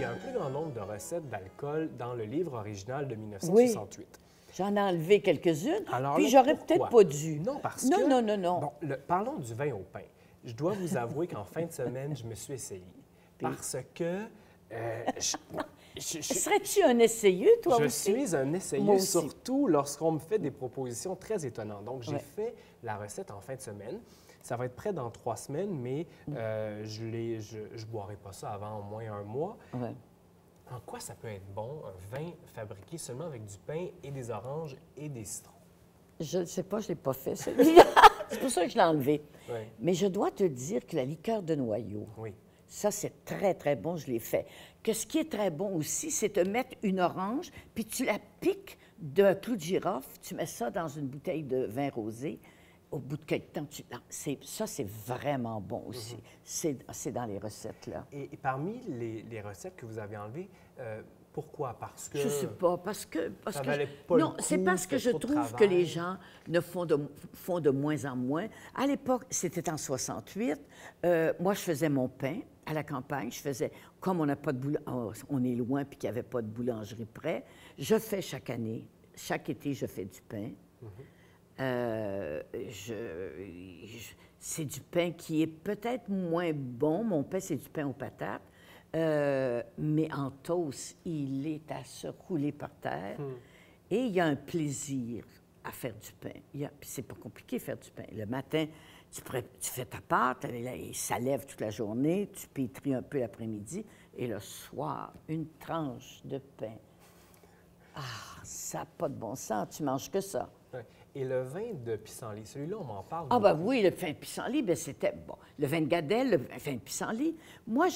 y a un plus grand nombre de recettes d'alcool dans le livre original de 1968. Oui. J'en ai enlevé quelques-unes, Alors puis là, j'aurais pourquoi? peut-être pas dû. Non, parce non, que... Non, non, non, Bon, parlons du vin au pain. Je dois vous avouer qu'en fin de semaine, je me suis essayé. Parce que... Serais-tu un essayeux, toi aussi? Je suis un essayeux, surtout lorsqu'on me fait des propositions très étonnantes. Donc, j'ai fait la recette en fin de semaine. Ça va être prêt dans 3 semaines, mais je ne boirai pas ça avant au moins un mois. Ouais. En quoi ça peut être bon, un vin fabriqué seulement avec du pain et des oranges et des citrons? Je ne sais pas, je ne l'ai pas fait, celui-là. C'est pour ça que je l'ai enlevé. Oui. Mais je dois te dire que la liqueur de noyau, ça, c'est très, très bon, je l'ai fait. Que ce qui est très bon aussi, c'est de mettre une orange, puis tu la piques d'un clou de girofle, tu mets ça dans une bouteille de vin rosé. Au bout de quelques temps, ça, c'est vraiment bon aussi. C'est dans les recettes, là. Et parmi les recettes que vous avez enlevées, pourquoi? Parce que... Je ne sais pas, parce que ça valait pas non, c'est parce que je trouve que les gens font de moins en moins. À l'époque, c'était en 68. Moi, je faisais mon pain à la campagne. Je faisais, comme on n'a pas de on est loin puis qu'il n'y avait pas de boulangerie près, je fais chaque année, chaque été, je fais du pain. C'est du pain qui est peut-être moins bon. Mon pain, c'est du pain aux patates. Mais en toast, il est à se rouler par terre. Et il y a un plaisir à faire du pain. Puis c'est pas compliqué faire du pain. Le matin, tu fais ta pâte, et ça lève toute la journée, tu pétris un peu l'après-midi, et le soir, une tranche de pain. Ah, ça n'a pas de bon sens, tu manges que ça. Et le vin de pissenlit, celui-là, on m'en parle. Ah, ben oui, le vin de pissenlit, ben c'était bon. Le vin de Gadelle, le vin de pissenlit. Moi,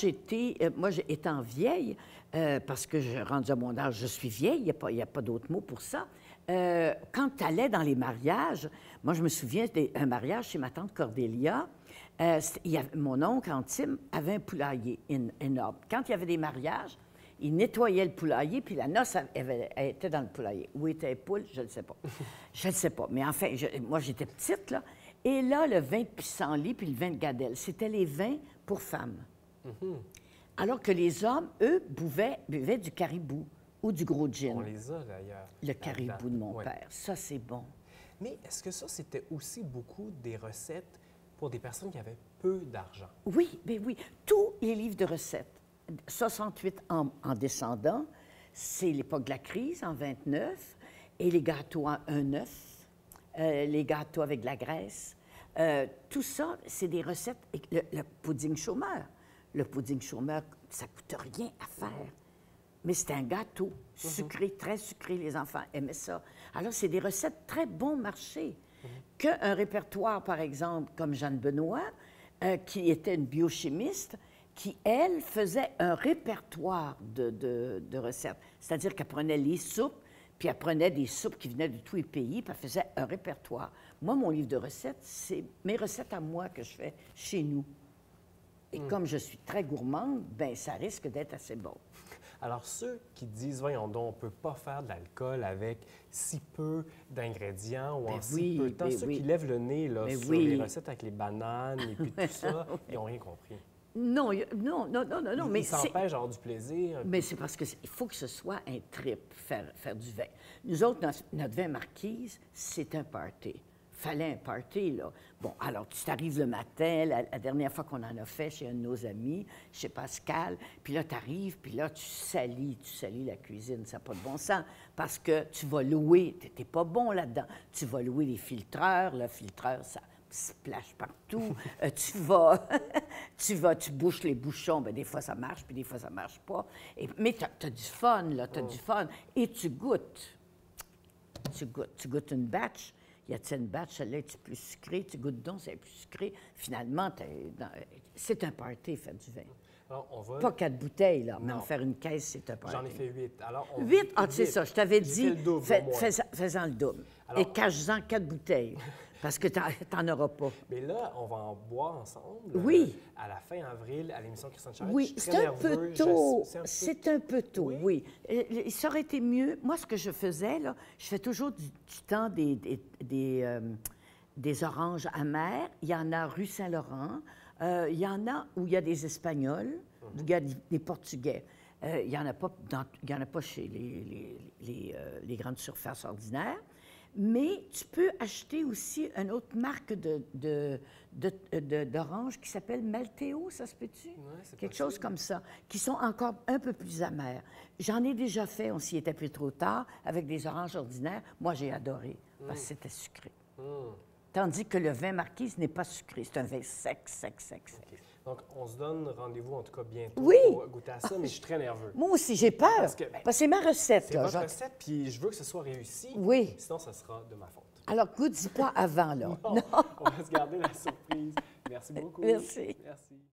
étant vieille, parce que je rendu à mon âge, je suis vieille, il n'y a pas d'autre mot pour ça. Quand tu allais dans les mariages, moi, je me souviens d'un mariage chez ma tante Cordélia. Mon oncle Antime avait un poulailler énorme. Quand il y avait des mariages, il nettoyait le poulailler, puis la noce, elle était dans le poulailler. Où étaient les poules, je ne le sais pas. Je ne le sais pas. Mais enfin, moi, j'étais petite, là. Et là, le vin de pissenlit puis le vin de Gadelle, c'était les vins pour femmes. Alors que les hommes, eux, buvaient du caribou ou du gros gin. On les a, d'ailleurs. Le caribou de mon père. Ça, c'est bon. Mais est-ce que ça, c'était aussi beaucoup des recettes pour des personnes qui avaient peu d'argent? Oui, bien oui. Tous les livres de recettes, 68 en descendant, c'est l'époque de la crise, en 29, et les gâteaux en 1,9, les gâteaux avec de la graisse. Tout ça, c'est des recettes. Le pudding chômeur. Le pudding chômeur, ça ne coûte rien à faire. Mais c'est un gâteau sucré, très sucré. Les enfants aimaient ça. Alors, c'est des recettes très bon marché. Qu'un répertoire, par exemple, comme Jeanne Benoît, qui était une biochimiste, qui, elle, faisait un répertoire de recettes. C'est-à-dire qu'elle prenait les soupes, puis elle prenait des soupes qui venaient de tous les pays, puis elle faisait un répertoire. Moi, mon livre de recettes, c'est mes recettes à moi que je fais chez nous. Et comme je suis très gourmande, bien, ça risque d'être assez bon. Alors, ceux qui disent, voyons donc, on ne peut pas faire de l'alcool avec si peu d'ingrédients ou en si peu de temps, ceux qui lèvent le nez là, sur les recettes avec les bananes et puis tout ça, ils n'ont rien compris. Non. Mais ils s'empêchent d'avoir du plaisir. Mais c'est parce qu'il faut que ce soit un trip, faire du vin. Nous autres, notre vin marquise, c'est un party. Fallait un party, là. Bon, alors, tu t'arrives le matin, la dernière fois qu'on en a fait chez un de nos amis, chez Pascal, puis là, tu arrives, puis là, tu salis la cuisine, ça n'a pas de bon sens, parce que tu vas louer, tu n'es pas bon là-dedans, tu vas louer les filtreurs, le filtreur, ça splash partout, tu bouches les bouchons, bien, des fois ça marche, puis des fois ça marche pas, mais tu as du fun, là, tu as du fun, et tu goûtes une batch. Y a-t-il une batch, celle-là, est plus sucrée? Tu goûtes donc, c'est plus sucré. Finalement, c'est un party, faire du vin. Alors, pas 4 bouteilles, là, mais en faire une caisse, c'est un party. J'en ai fait 8. Alors, 8? Ah, c'est ça, je t'avais dit, fais-en le double. Alors, et cache-en 4 bouteilles, parce que tu n'en auras pas. Mais là, on va en boire ensemble. Oui. À la fin avril, à l'émission Christiane Charette. Oui, c'est un peu tôt. C'est un peu tôt, oui. Ça aurait été mieux. Moi, ce que je faisais, là, je fais toujours du temps des oranges amères. Il y en a rue Saint-Laurent. Il y en a où il y a des Espagnols, où il y a des Portugais. Il n'y en a pas chez les grandes surfaces ordinaires. Mais tu peux acheter aussi une autre marque d'orange qui s'appelle Malteo, ça se peut-tu? Ouais, quelque chose comme ça, qui sont encore un peu plus amères. J'en ai déjà fait, on s'y était plus trop tard, avec des oranges ordinaires. Moi, j'ai adoré, parce que c'était sucré. Tandis que le vin Marquise n'est pas sucré. C'est un vin sec. Okay. Donc, on se donne rendez-vous, en tout cas, bientôt oui. pour goûter à ça, mais je suis très nerveux. Moi aussi, j'ai peur. Parce que c'est ma recette. C'est votre recette, puis je veux que ce soit réussi. Oui. Sinon, ça sera de ma faute. Alors, goûte-y pas avant, là. Non, on va se garder la surprise. Merci beaucoup. Merci. Merci.